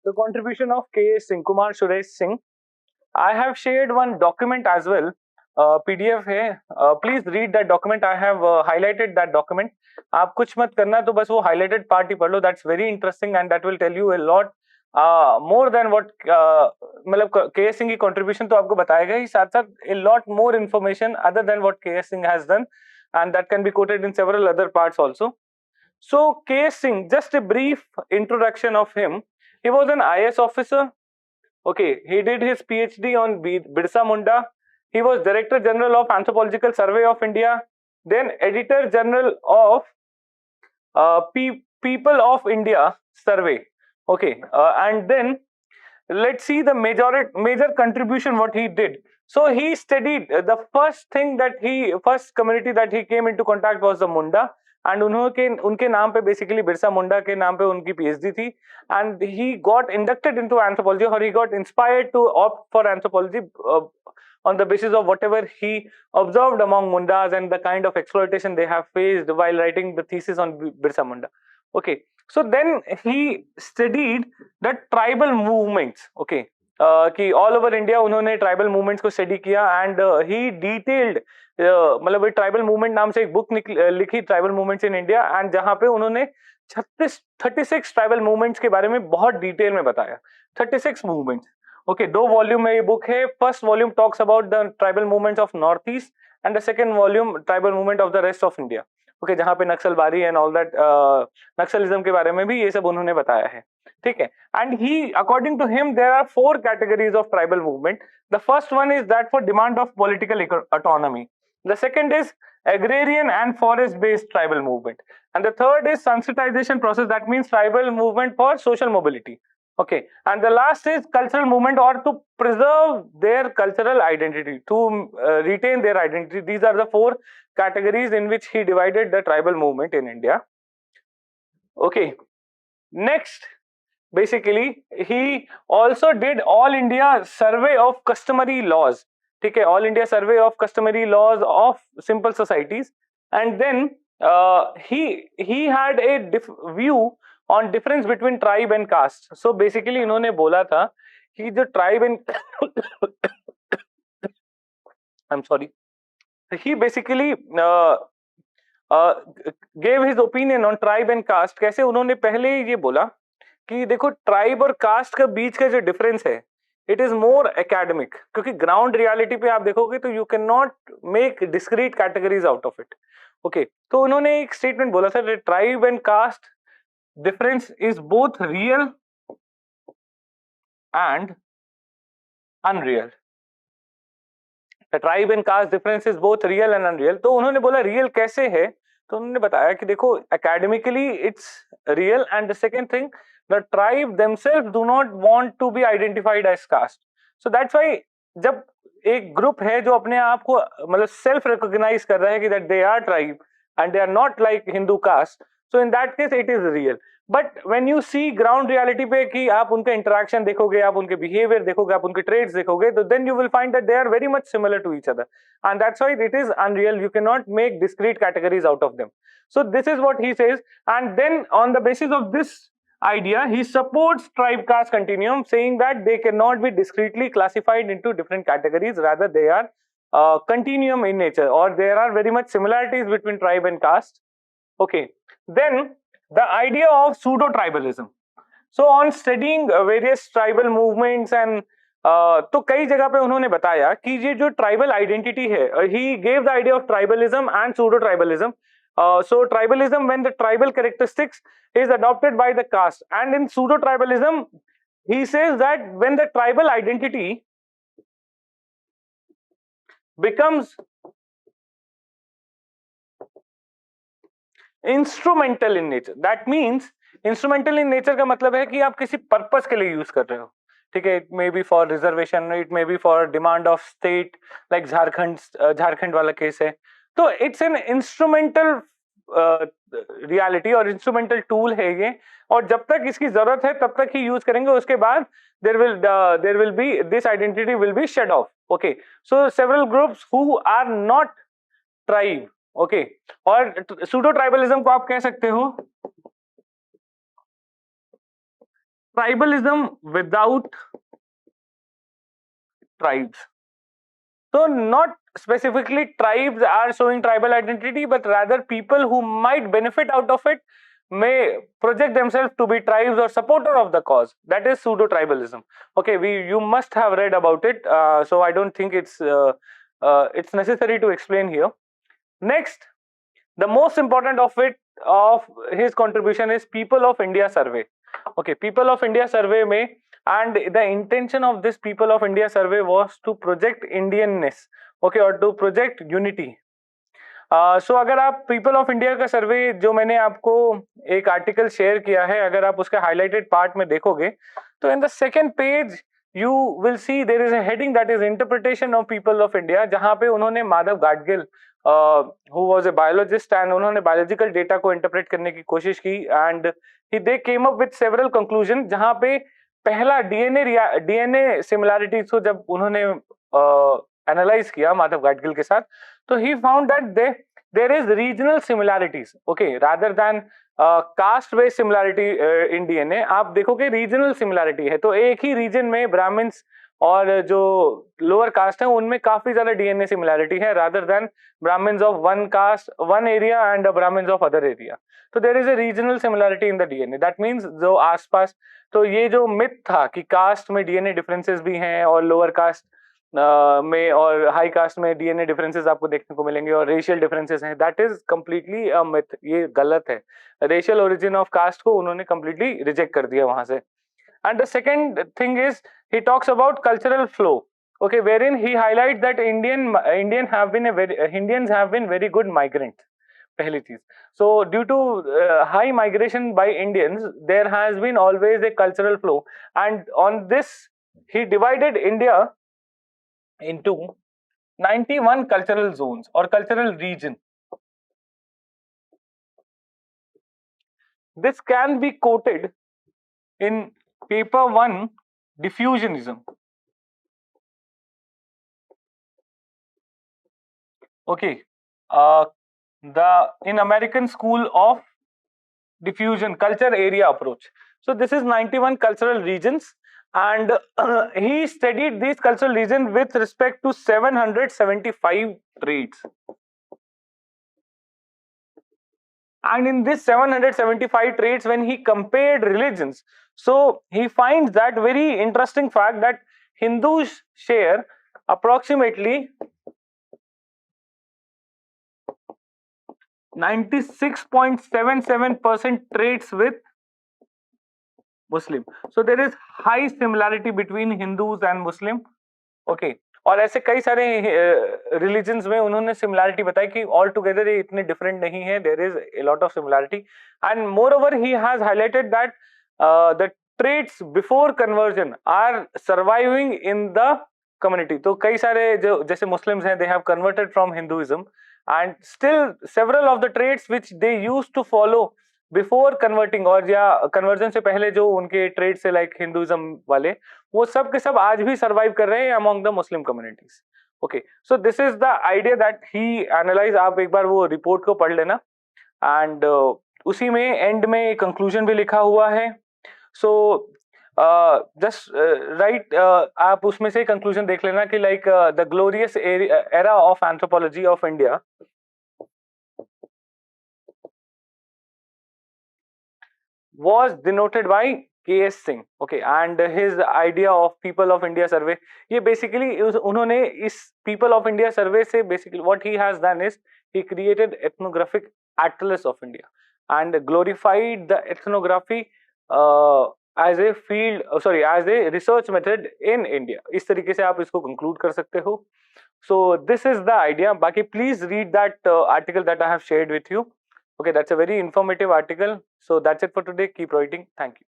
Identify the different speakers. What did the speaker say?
Speaker 1: the contribution of K. Singh, Kumar Suresh Singh. I have shared one document as well. PDF है. Please read that document. I have highlighted that document. आप कुछ मत करना, तो बस वो highlighted part ही पढ़ लो. That's very interesting and that will tell you a lot more than what मतलब K. Singh की contribution तो आपको बताएगा ही, साथ साथ a lot more information other than what K. Singh has done, and that can be quoted in several other parts also. So K. Singh, just a brief introduction of him. He was an IAS officer. Okay, he did his PhD on Birsa Munda. He was Director General of Anthropological Survey of India, then Editor General of People of India Survey. Okay, and then let's see the major contribution what he did. So he studied the first community that he came into contact was the Munda. And उनके नाम पे basically Birsa Munda के नाम पे उनकी PhD थी, and he got inducted into anthropology, or he got inspired to opt for anthropology on the basis of whatever he observed among Mundas and the kind of exploitation they have faced while writing the thesis on Birsa Munda. Okay, so then he studied the tribal movements. Okay, कि all over India उन्होंने tribal movements को study किया, and he detailed मतलब tribal movement नाम से एक book लिखी, tribal movements in India, and जहां पे उन्होंने 36 ट्राइबल मूवमेंट्स के बारे में बहुत डिटेल में बताया. 36 मूवमेंट्स. ओके, 2 वॉल्यूम में ये बुक है. First volume talks about the tribal movements of north east, and the second volume tribal movement of the rest of India. Okay, जहां पे Naxalbari and all that Naxalism के बारे में भी ये सब उन्होंने बताया है. ठीक है, and he according to him there are 4 categories of tribal movement. The first one is that for demand of political autonomy. The second is agrarian and forest-based tribal movement, and the third is sensitization process. That means tribal movement for social mobility. Okay, and the last is cultural movement, or to preserve their cultural identity, to retain their identity. These are the 4 categories in which he divided the tribal movement in India. Okay, next, basically he also did all India survey of customary laws. ठीक है, all India survey of customary laws of simple societies, and then he had a view on difference between tribe and caste. So basically इन्होंने बोला था कि जो tribe and I am sorry, he basically gave his opinion on tribe and caste. कैसे? उन्होंने पहले ये बोला कि देखो, ट्राइब और कास्ट के बीच का जो डिफरेंस है, इट इज मोर एकेडमिक, क्योंकि ग्राउंड रियलिटी पे आप देखोगे तो you can not make discrete categories out of it. Okay, तो उन्होंने एक स्टेटमेंट बोला था, tribe and caste difference is both real and unreal. Tribe and caste difference is both real and unreal. तो उन्होंने बोला रियल कैसे है, तो उन्होंने बताया कि देखो, academically it's real, and the second thing, the tribe themselves do not want to be identified as caste. So that's why जब एक ग्रुप है जो अपने आप को मतलब सेल्फ रिकॉग्नाइज कर रहा है कि that they are tribe and they are not like Hindu caste, so in that case it is real. But when you see ground reality पे कि आप उनका interaction देखोगे, आप उनके behavior देखोगे, आप उनके traits देखोगे, तो then you will find that they are very much similar to each other, and that's why it is unreal. You cannot make discrete categories out of them. So this is what he says, and then on the basis of this idea, he supports tribe caste continuum, saying that they cannot be discretely classified into different categories, rather they are continuum in nature, or there are very much similarities between tribe and caste. Okay, then the idea of pseudo-tribalism. So on studying various tribal movements and तो कई जगह पे उन्होंने बताया कि ये जो tribal identity है, he gave the idea of tribalism and pseudo-tribalism. So tribalism, when the tribal characteristics is adopted by the caste, and in pseudo-tribalism he says that when the tribal identity becomes instrumental in nature. That means instrumental in nature का मतलब है कि आप किसी purpose के लिए use कर रहे हो. ठीक है, it may be for reservation, it may be for demand of state, like Jharkhand वाला केस है. तो इट्स एन इंस्ट्रूमेंटल रियलिटी और इंस्ट्रूमेंटल टूल है ये, और जब तक इसकी जरूरत है तब तक ही यूज करेंगे. उसके बाद there will be this identity will be shed off. Okay, so several groups who are not tribe. Okay, और सूडो ट्राइबलिज्म को आप कह सकते हो tribalism without tribes. So not specifically tribes are showing tribal identity, but rather people who might benefit out of it may project themselves to be tribes or supporter of the cause. That is pseudo-tribalism. Okay, you must have read about it, so I don't think it's necessary to explain here. Next, the most important of his contribution is People of India survey. Okay, People of India survey में, and the intention of this People of India survey was to project Indianness, okay, or to project unity. सो अगर आप people of India का सर्वे जो मैंने आपको एक article share किया है, अगर आप उसके हाईलाइटेड पार्ट में देखोगे तो in the second page you will see there is a heading that is interpretation of people of India, जहां पे उन्होंने Madhav Gadgil who was a biologist and उन्होंने बायोलॉजिकल डेटा को इंटरप्रेट करने की कोशिश की and they came up with several conclusion, जहां पे पहला डीएनए सिमिलैरिटीज को जब उन्होंने एनालाइज किया माधव गाडगिल के साथ, तो he found that there is regional similarities, okay, rather than caste based similarity in DNA. आप देखोगे रीजनल सिमिलैरिटी है, तो एक ही रीजन में ब्राह्मण्स और जो लोअर कास्ट है उनमें काफी ज्यादा डीएनए सिमिलैरिटी है, rather than Brahmins of one caste one area and Brahmins of other area. तो there is a regional similarity in the DNA. That means जो आसपास, तो ये जो मिथ था कि कास्ट में डीएनए डिफरेंसेस भी हैं और लोअर कास्ट में और हाई कास्ट में डीएनए डिफरेंसेस आपको देखने को मिलेंगे और रेशियल डिफरेंसेस हैं, that is completely a myth. ये गलत है. रेशियल ओरिजिन ऑफ कास्ट को उन्होंने कंप्लीटली रिजेक्ट कर दिया वहां से. And the second thing is he talks about cultural flow, okay, wherein he highlights that Indians have been very good migrants. पहली चीज, so due to high migration by Indians, there has been always a cultural flow, and on this he divided India into 91 cultural zones or cultural region. This can be quoted in paper 1, diffusionism. Okay, in American School of Diffusion Culture Area Approach. So this is 91 cultural regions, and he studied these cultural regions with respect to 775 traits. And in this 775 traits, when he compared religions, so he finds that very interesting fact that Hindus share approximately 96.77% traits with Muslim. So there is high similarity between Hindus and Muslim. Okay. और ऐसे कई सारे religions में उन्होंने similarity बताई कि all together ये इतने डिफरेंट नहीं है, there is a lot of similarity. And moreover he has highlighted that the traits before conversion are surviving in the community. तो कई सारे जो जैसे मुस्लिम्स हैं, they have converted from Hinduism, and still several of the traits which they used to follow before converting और या conversion से पहले जो उनके traits है like Hinduism वाले, वो सब के सब आज भी survive कर रहे हैं among the Muslim communities. Okay, so this is the idea that he analyzed. आप एक बार वो report को पढ़ लेना, and उसी में end में conclusion भी लिखा हुआ है. So just right, आप उसमें से conclusion देख लेना कि like the glorious era of anthropology of India was denoted by K.S. Singh, okay, and his idea of People of India survey. ये basically उन्होंने इस People of India survey से basically what he has done is he created ethnographic atlas of India and glorified the ethnography as a field, as a research method in India. इस तरीके से आप इसको conclude कर सकते हो. So this is the idea. बाकी please read that article that I have shared with you. Okay, that's a very informative article. So that's it for today. Keep writing. Thank you.